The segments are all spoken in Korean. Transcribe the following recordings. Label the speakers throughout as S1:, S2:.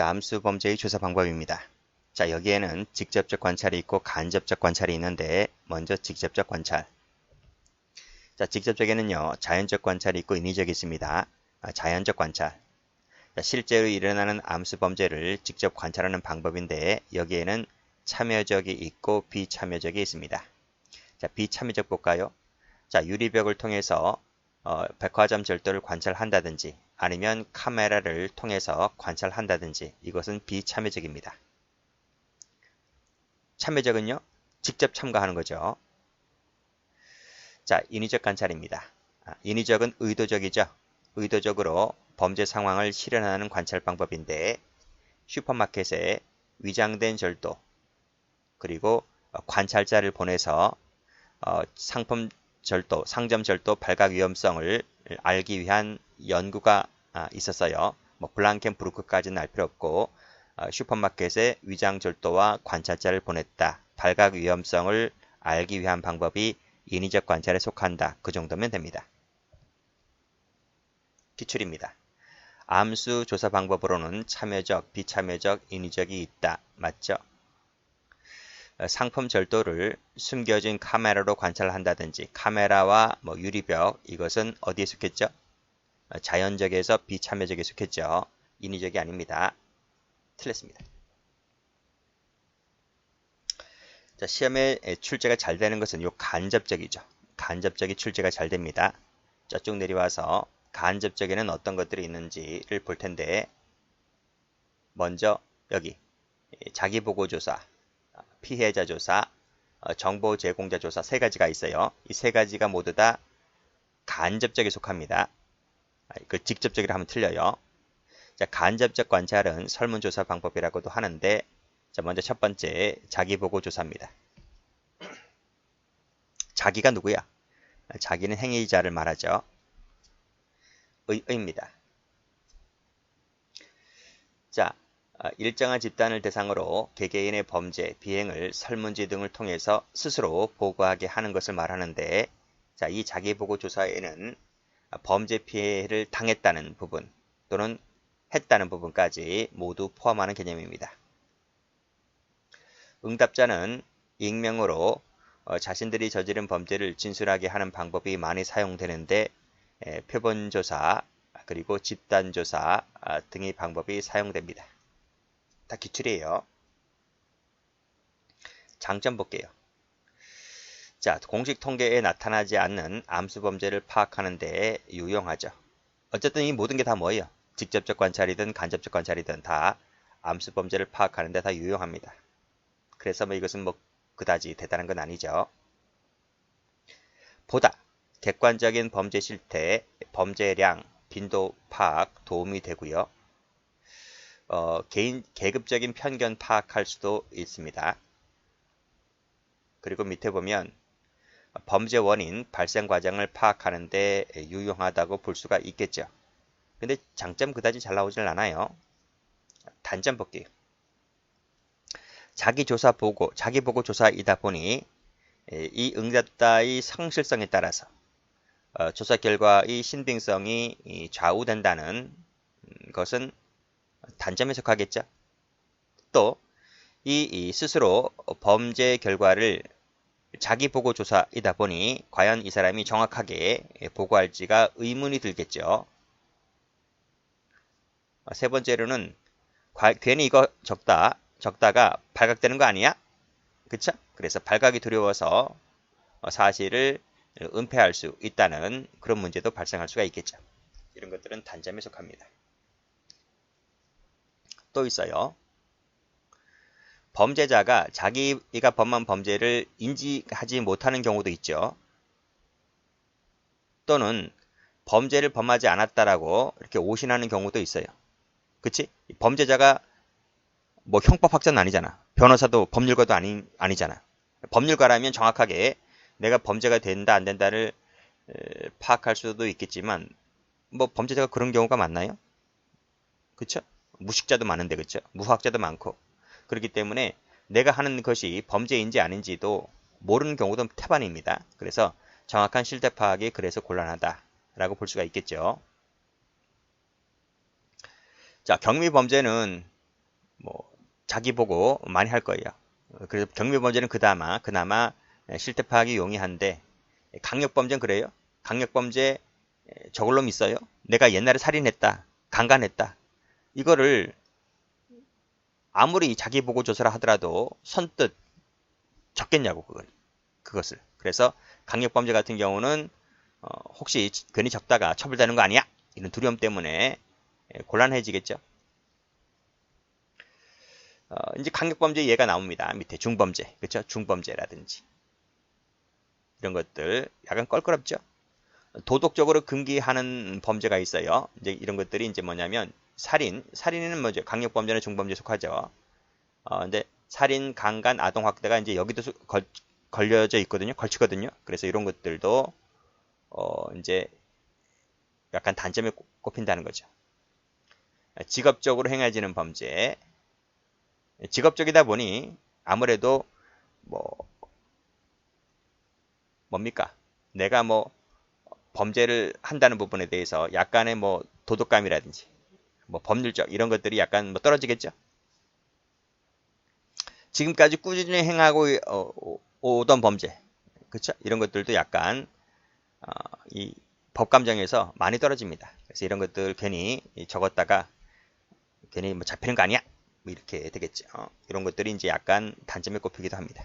S1: 자, 암수 범죄의 조사 방법입니다. 자, 여기에는 직접적 관찰이 있고 간접적 관찰이 있는데 먼저 직접적 관찰. 자, 직접적에는요, 자연적 관찰이 있고 인위적이 있습니다. 자연적 관찰. 자, 실제로 일어나는 암수 범죄를 직접 관찰하는 방법인데 여기에는 참여적이 있고 비참여적이 있습니다. 자, 비참여적 볼까요? 자, 유리벽을 통해서 백화점 절도를 관찰한다든지 아니면 카메라를 통해서 관찰한다든지 이것은 비참여적입니다. 참여적은요, 직접 참가하는 거죠. 자, 인위적 관찰입니다. 인위적은 의도적이죠. 의도적으로 범죄 상황을 실현하는 관찰 방법인데 슈퍼마켓에 위장된 절도 그리고 관찰자를 보내서 상점 절도 발각 위험성을 알기 위한 연구가 있었어요. 뭐 블랑켄부르크까지는 알 필요 없고 슈퍼마켓에 위장 절도와 관찰자를 보냈다. 발각 위험성을 알기 위한 방법이 인위적 관찰에 속한다. 그 정도면 됩니다. 기출입니다. 암수 조사 방법으로는 참여적, 비참여적, 인위적이 있다. 맞죠? 상품 절도를 숨겨진 카메라로 관찰한다든지 카메라와 유리벽 이것은 어디에 속했죠? 자연적에서 비참여적에 속했죠. 인위적이 아닙니다. 틀렸습니다. 자, 시험에 출제가 잘 되는 것은 요 간접적이죠. 간접적이 출제가 잘 됩니다. 저쪽 내려와서 간접적에는 어떤 것들이 있는지를 볼 텐데 먼저 여기 자기보고조사, 피해자 조사, 정보 제공자 조사 세 가지가 있어요. 이 세 가지가 모두 다 간접적에 속합니다. 그 직접적이라 하면 틀려요. 자, 간접적 관찰은 설문조사 방법이라고도 하는데 자, 먼저 첫 번째 자기보고조사입니다. 자기가 누구야? 자기는 행위자를 말하죠. 의입니다. 자, 일정한 집단을 대상으로 개개인의 범죄, 비행을 설문지 등을 통해서 스스로 보고하게 하는 것을 말하는데 자, 이 자기보고 조사에는 범죄 피해를 당했다는 부분 또는 했다는 부분까지 모두 포함하는 개념입니다. 응답자는 익명으로 자신들이 저지른 범죄를 진술하게 하는 방법이 많이 사용되는데 표본조사 그리고 집단조사 등의 방법이 사용됩니다. 다 기출이에요. 장점 볼게요. 자, 공식 통계에 나타나지 않는 암수 범죄를 파악하는 데 유용하죠. 어쨌든 이 모든 게 다 뭐예요? 직접적 관찰이든 간접적 관찰이든 다 암수 범죄를 파악하는 데 다 유용합니다. 그래서 이것은 그다지 대단한 건 아니죠. 보다 객관적인 범죄 실태, 범죄량, 빈도 파악 도움이 되고요. 계급적인 편견 파악할 수도 있습니다. 그리고 밑에 보면 범죄 원인, 발생 과정을 파악하는 데 유용하다고 볼 수가 있겠죠. 근데 장점 그다지 잘 나오질 않아요. 단점 볼게요. 자기보고 조사이다 보니 이 응답자의 성실성에 따라서 조사 결과의 신빙성이 좌우된다는 것은 단점에 속하겠죠. 또 이 스스로 범죄 결과를 자기보고 조사이다 보니 과연 이 사람이 정확하게 보고할지가 의문이 들겠죠. 세 번째로는 괜히 이거 적다가 발각되는 거 아니야? 그쵸? 그래서 발각이 두려워서 사실을 은폐할 수 있다는 그런 문제도 발생할 수가 있겠죠. 이런 것들은 단점에 속합니다. 또 있어요. 범죄자가 자기가 범한 범죄를 인지하지 못하는 경우도 있죠. 또는 범죄를 범하지 않았다라고 이렇게 오신하는 경우도 있어요. 그치? 범죄자가 형법학자는 아니잖아. 변호사도 법률가도 아니잖아. 법률가라면 정확하게 내가 범죄가 된다 안 된다를 파악할 수도 있겠지만 범죄자가 그런 경우가 많나요? 그쵸? 무식자도 많은데 그쵸? 무학자도 많고 그렇기 때문에 내가 하는 것이 범죄인지 아닌지도 모르는 경우도 태반입니다. 그래서 정확한 실태 파악이 그래서 곤란하다라고 볼 수가 있겠죠. 자, 경미 범죄는 뭐 자기 보고 많이 할 거예요. 그래서 경미범죄는 그나마 실태 파악이 용이한데 강력범죄는 그래요. 강력범죄 저걸로 있어요. 내가 옛날에 살인했다, 강간했다. 이거를 아무리 자기 보고 조사를 하더라도 선뜻 적겠냐고 그것을. 그래서 강력범죄 같은 경우는 혹시 괜히 적다가 처벌되는 거 아니야? 이런 두려움 때문에 곤란해지겠죠. 이제 강력범죄 예가 나옵니다. 밑에 중범죄, 그렇죠? 중범죄라든지 이런 것들 약간 껄끄럽죠. 도덕적으로 금기하는 범죄가 있어요. 이제 이런 것들이 이제 뭐냐면 살인은 뭐죠? 강력범죄나 중범죄에 속하죠. 근데 살인, 강간, 아동학대가 이제 여기도 걸려져 있거든요. 걸치거든요. 그래서 이런 것들도 이제 약간 단점에 꼽힌다는 거죠. 직업적으로 행해지는 범죄. 직업적이다 보니 아무래도 뭡니까? 내가 뭐 범죄를 한다는 부분에 대해서 약간의 뭐 도덕감이라든지 뭐 법률적 이런 것들이 약간 뭐 떨어지겠죠. 지금까지 꾸준히 행하고 오던 범죄, 그렇죠? 이런 것들도 약간 이 법감정에서 많이 떨어집니다. 그래서 이런 것들 괜히 적었다가 괜히 뭐 잡히는 거 아니야? 뭐 이렇게 되겠죠. 이런 것들이 이제 약간 단점에 꼽히기도 합니다.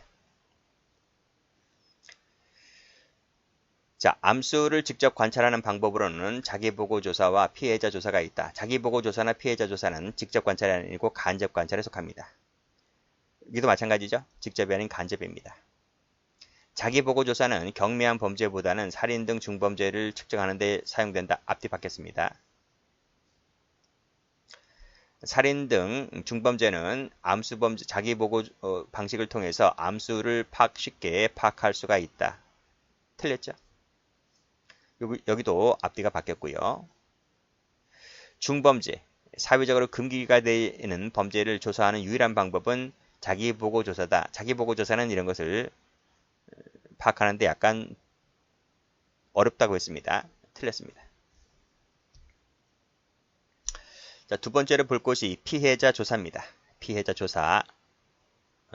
S1: 자, 암수를 직접 관찰하는 방법으로는 자기보고 조사와 피해자 조사가 있다. 자기보고 조사나 피해자 조사는 직접 관찰이 아니고 간접 관찰에 속합니다. 여기도 마찬가지죠. 직접이 아닌 간접입니다. 자기보고 조사는 경미한 범죄보다는 살인 등 중범죄를 측정하는 데 사용된다. 앞뒤 바뀌었습니다. 살인 등 중범죄는 암수범죄 자기보고 방식을 통해서 암수를 쉽게 파악할 수가 있다. 틀렸죠? 여기도 앞뒤가 바뀌었고요. 중범죄, 사회적으로 금기가 되는 범죄를 조사하는 유일한 방법은 자기보고조사다. 자기보고조사는 이런 것을 파악하는데 약간 어렵다고 했습니다. 틀렸습니다. 자, 두 번째로 볼 것이 피해자 조사입니다. 피해자 조사.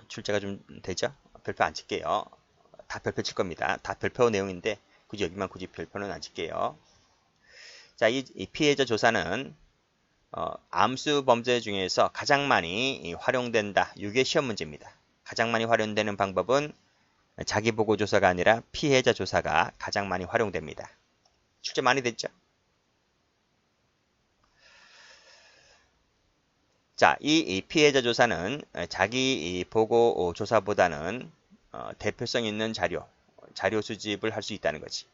S1: 출제가 좀 되죠? 별표 안 칠게요. 다 별표 칠 겁니다. 다 별표 내용인데 여기만 굳이 별표는 안 칠게요. 자, 이 피해자 조사는 암수 범죄 중에서 가장 많이 활용된다. 이게 시험 문제입니다. 가장 많이 활용되는 방법은 자기보고 조사가 아니라 피해자 조사가 가장 많이 활용됩니다. 출제 많이 됐죠? 자, 이 피해자 조사는 자기 보고 조사보다는 대표성 있는 자료 수집을 할 수 있다는 거지.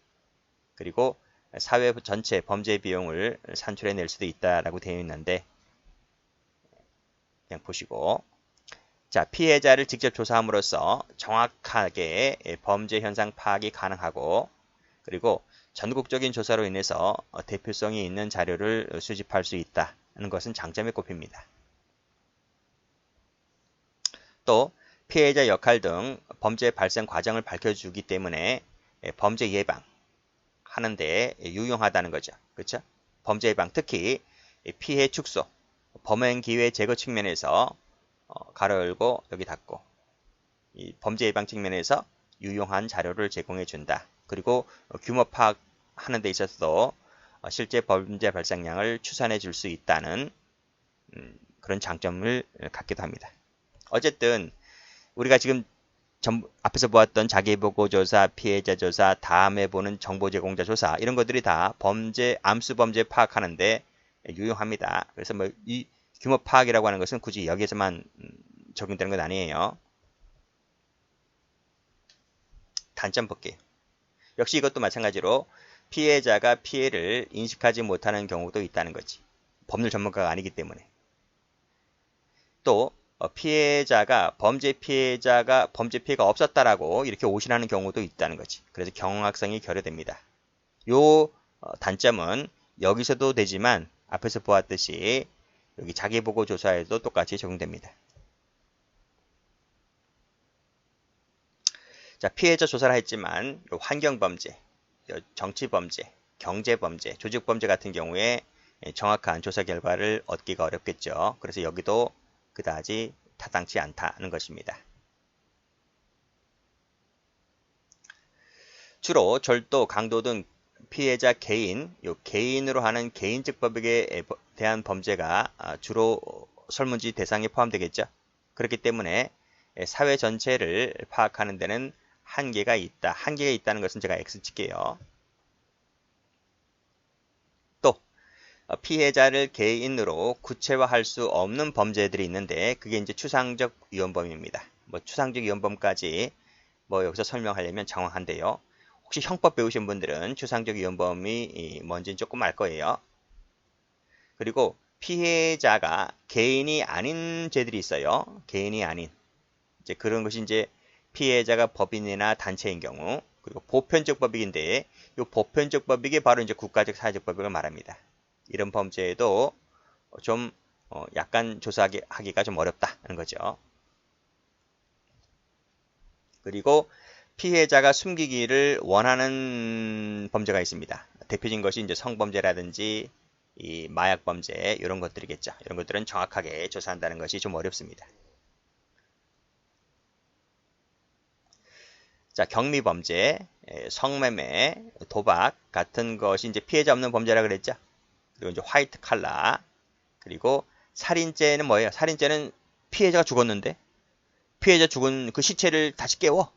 S1: 그리고 사회 전체 범죄 비용을 산출해낼 수도 있다라고 되어 있는데 그냥 보시고, 자, 피해자를 직접 조사함으로써 정확하게 범죄 현상 파악이 가능하고, 그리고 전국적인 조사로 인해서 대표성이 있는 자료를 수집할 수 있다는 것은 장점에 꼽힙니다. 또 피해자 역할 등 범죄 발생 과정을 밝혀주기 때문에 범죄 예방 하는데 유용하다는 거죠. 그렇죠? 범죄 예방, 특히 피해 축소, 범행 기회 제거 측면에서 가로 열고 여기 닫고 이 범죄 예방 측면에서 유용한 자료를 제공해 준다. 그리고 규모 파악하는 데 있어서도 실제 범죄 발생량을 추산해 줄 수 있다는 그런 장점을 갖기도 합니다. 어쨌든 우리가 지금 앞에서 보았던 자기보고조사, 피해자 조사, 다음에 보는 정보 제공자 조사 이런 것들이 다 암수 범죄 파악하는데 유용합니다. 그래서 뭐 이 규모 파악이라고 하는 것은 굳이 여기에서만 적용되는 건 아니에요. 단점 볼게요. 역시 이것도 마찬가지로 피해자가 피해를 인식하지 못하는 경우도 있다는 거지. 법률 전문가가 아니기 때문에. 또 피해자가 범죄 피해가 없었다라고 이렇게 오신하는 경우도 있다는 거지. 그래서 경각성이 결여됩니다. 요 단점은 여기서도 되지만 앞에서 보았듯이 여기 자기보고 조사에도 똑같이 적용됩니다. 자, 피해자 조사를 했지만 환경범죄, 정치범죄, 경제범죄, 조직범죄 같은 경우에 정확한 조사 결과를 얻기가 어렵겠죠. 그래서 여기도 그다지 타당치 않다는 것입니다. 주로 절도, 강도 등 피해자 개인, 개인으로 하는 개인적 법익에 대한 범죄가 주로 설문지 대상에 포함되겠죠. 그렇기 때문에 사회 전체를 파악하는 데는 한계가 있다. 한계가 있다는 것은 제가 X 칠게요. 또 피해자를 개인으로 구체화할 수 없는 범죄들이 있는데 그게 이제 추상적 위헌범입니다. 뭐 추상적 위헌범까지 뭐 여기서 설명하려면 장황한데요. 혹시 형법 배우신 분들은 추상적 위헌범이 뭔지는 조금 알 거예요. 그리고 피해자가 개인이 아닌 죄들이 있어요. 개인이 아닌. 이제 그런 것이 이제 피해자가 법인이나 단체인 경우, 그리고 보편적 법익인데 이 보편적 법익이 바로 이제 국가적 사회적 법익을 말합니다. 이런 범죄에도 좀 약간 조사하기가 좀 어렵다는 거죠. 그리고 피해자가 숨기기를 원하는 범죄가 있습니다. 대표적인 것이 이제 성범죄라든지 이 마약범죄 이런 것들이겠죠. 이런 것들은 정확하게 조사한다는 것이 좀 어렵습니다. 자, 경미범죄, 성매매, 도박 같은 것이 이제 피해자 없는 범죄라 그랬죠. 그리고 이제 화이트 칼라, 그리고 살인죄는 뭐예요? 살인죄는 피해자가 죽었는데 피해자 죽은 그 시체를 다시 깨워.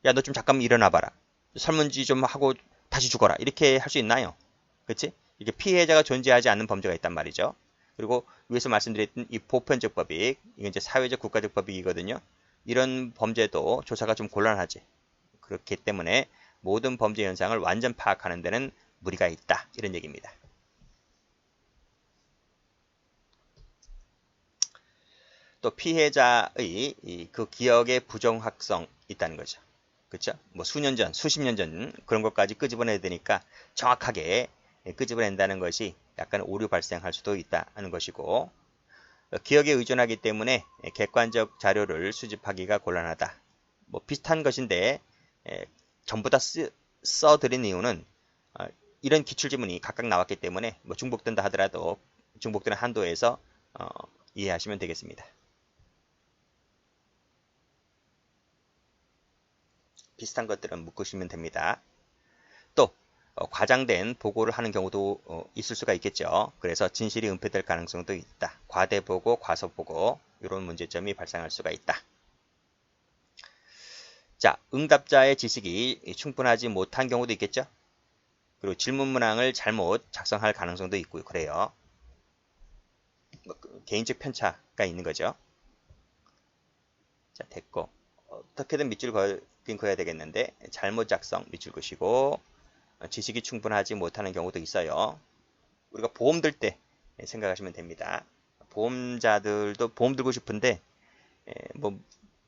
S1: 야, 너 좀 잠깐만 일어나봐라. 설문지 좀 하고 다시 죽어라. 이렇게 할 수 있나요? 그치? 이게 피해자가 존재하지 않는 범죄가 있단 말이죠. 그리고 위에서 말씀드렸던 이 보편적 법익, 이건 이제 사회적 국가적 법익이거든요. 이런 범죄도 조사가 좀 곤란하지. 그렇기 때문에 모든 범죄 현상을 완전 파악하는 데는 무리가 있다. 이런 얘기입니다. 또 피해자의 그 기억의 부정확성 있다는 거죠. 그렇죠? 뭐 수년 전, 수십 년 전 그런 것까지 끄집어내야 되니까 정확하게 끄집어낸다는 것이 약간 오류 발생할 수도 있다는 것이고, 기억에 의존하기 때문에 객관적 자료를 수집하기가 곤란하다. 뭐 비슷한 것인데 전부 다 써드린 이유는 이런 기출지문이 각각 나왔기 때문에 뭐 중복된다 하더라도 중복되는 한도에서 이해하시면 되겠습니다. 비슷한 것들은 묶으시면 됩니다. 또 과장된 보고를 하는 경우도 있을 수가 있겠죠. 그래서 진실이 은폐될 가능성도 있다. 과대보고, 과소보고 이런 문제점이 발생할 수가 있다. 자, 응답자의 지식이 충분하지 못한 경우도 있겠죠. 그리고 질문 문항을 잘못 작성할 가능성도 있고 그래요. 개인적 편차가 있는 거죠. 자, 됐고 어떻게든 밑줄 그어야 되겠는데 잘못 작성 밑줄 그시고 지식이 충분하지 못하는 경우도 있어요. 우리가 보험 들 때 생각하시면 됩니다. 보험자들도 보험 들고 싶은데 뭐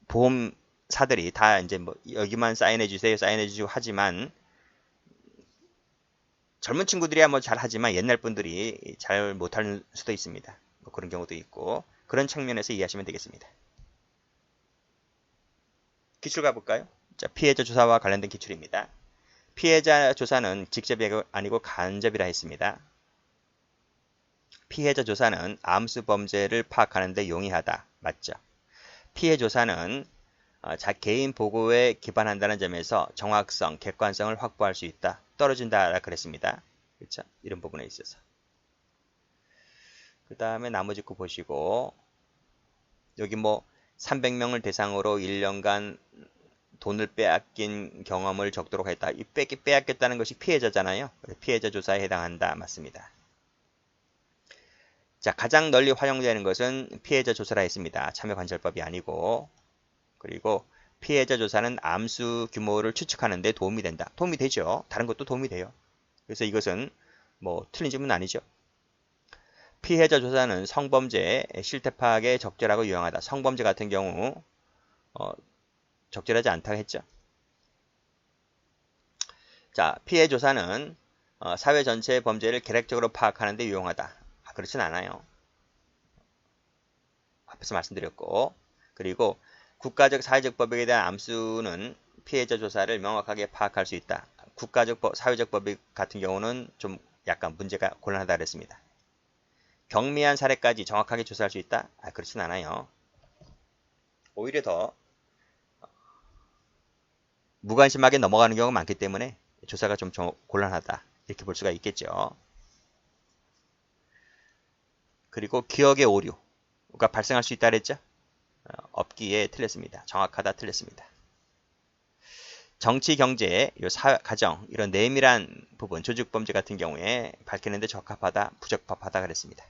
S1: 보험사들이 다 이제 뭐 여기만 사인해 주세요, 사인해 주시고 하지만 젊은 친구들이야 뭐 잘하지만 옛날 분들이 잘 못할 수도 있습니다. 뭐 그런 경우도 있고 그런 측면에서 이해하시면 되겠습니다. 기출 가볼까요? 자, 피해자 조사와 관련된 기출입니다. 피해자 조사는 직접이 아니고 간접이라 했습니다. 피해자 조사는 암수 범죄를 파악하는 데 용이하다. 맞죠? 피해 조사는 개인 보고에 기반한다는 점에서 정확성, 객관성을 확보할 수 있다. 떨어진다라 그랬습니다. 그렇죠? 이런 부분에 있어서. 그 다음에 나머지 거 보시고 여기 뭐 300명을 대상으로 1년간 돈을 빼앗긴 경험을 적도록 했다. 이 빼앗겼다는 것이 피해자잖아요. 피해자 조사에 해당한다. 맞습니다. 자, 가장 널리 활용되는 것은 피해자 조사라 했습니다. 참여관찰법이 아니고. 그리고 피해자 조사는 암수 규모를 추측하는 데 도움이 된다. 도움이 되죠. 다른 것도 도움이 돼요. 그래서 이것은 뭐 틀린 질문은 아니죠. 피해자 조사는 성범죄 실태 파악에 적절하고 유용하다. 성범죄 같은 경우 적절하지 않다고 했죠. 자, 피해 조사는 사회 전체의 범죄를 계획적으로 파악하는 데 유용하다. 그렇진 않아요. 앞에서 말씀드렸고, 그리고 국가적 사회적 법익에 대한 암수는 피해자 조사를 명확하게 파악할 수 있다. 국가적 사회적 법익 같은 경우는 좀 약간 문제가 곤란하다 그랬습니다. 경미한 사례까지 정확하게 조사할 수 있다? 그렇진 않아요. 오히려 더 무관심하게 넘어가는 경우가 많기 때문에 조사가 좀 곤란하다. 이렇게 볼 수가 있겠죠. 그리고 기억의 오류가 발생할 수 있다 그랬죠? 없기에 틀렸습니다. 정확하다 틀렸습니다. 정치, 경제, 가정 이런 내밀한 부분, 조직범죄 같은 경우에 밝히는데 적합하다, 부적합하다 그랬습니다.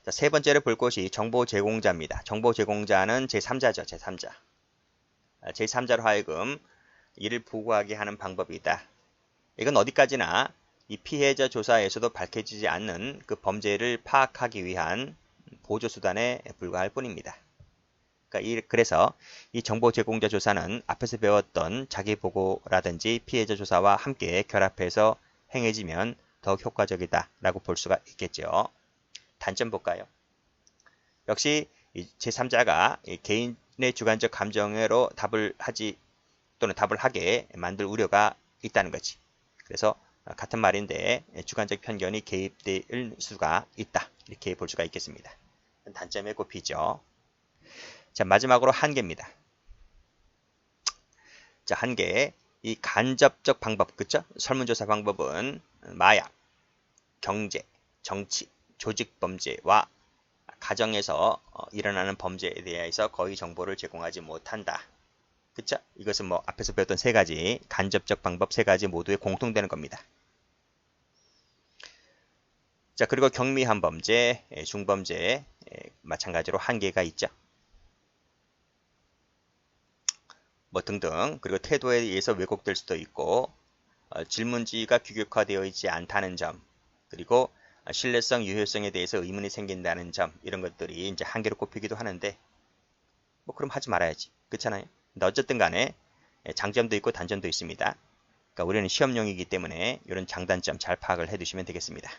S1: 자, 세 번째로 볼 것이 정보 제공자입니다. 정보 제공자는 제3자죠. 제3자. 제3자로 하여금 이를 보고하게 하는 방법이다. 이건 어디까지나 이 피해자 조사에서도 밝혀지지 않는 그 범죄를 파악하기 위한 보조수단에 불과할 뿐입니다. 그래서 이 정보 제공자 조사는 앞에서 배웠던 자기보고라든지 피해자 조사와 함께 결합해서 행해지면 더욱 효과적이다 라고 볼 수가 있겠죠. 단점 볼까요? 역시 제3자가 개인의 주관적 감정으로 답을 하지 또는 답을 하게 만들 우려가 있다는 거지. 그래서 같은 말인데 주관적 편견이 개입될 수가 있다. 이렇게 볼 수가 있겠습니다. 단점에 꼽히죠. 자, 마지막으로 한계입니다. 자, 한계. 이 간접적 방법, 그쵸? 설문조사 방법은 마약, 경제, 정치, 조직범죄와 가정에서 일어나는 범죄에 대해서 거의 정보를 제공하지 못한다. 그쵸? 이것은 뭐 앞에서 배웠던 세 가지 간접적 방법 세 가지 모두에 공통되는 겁니다. 자, 그리고 경미한 범죄, 중범죄 마찬가지로 한계가 있죠. 뭐 등등. 그리고 태도에 의해서 왜곡될 수도 있고 질문지가 규격화되어 있지 않다는 점, 그리고 신뢰성, 유효성에 대해서 의문이 생긴다는 점, 이런 것들이 이제 한계로 꼽히기도 하는데 뭐 그럼 하지 말아야지. 그렇잖아요. 근데 어쨌든 간에 장점도 있고 단점도 있습니다. 그러니까 우리는 시험용이기 때문에 이런 장단점 잘 파악을 해 두시면 되겠습니다.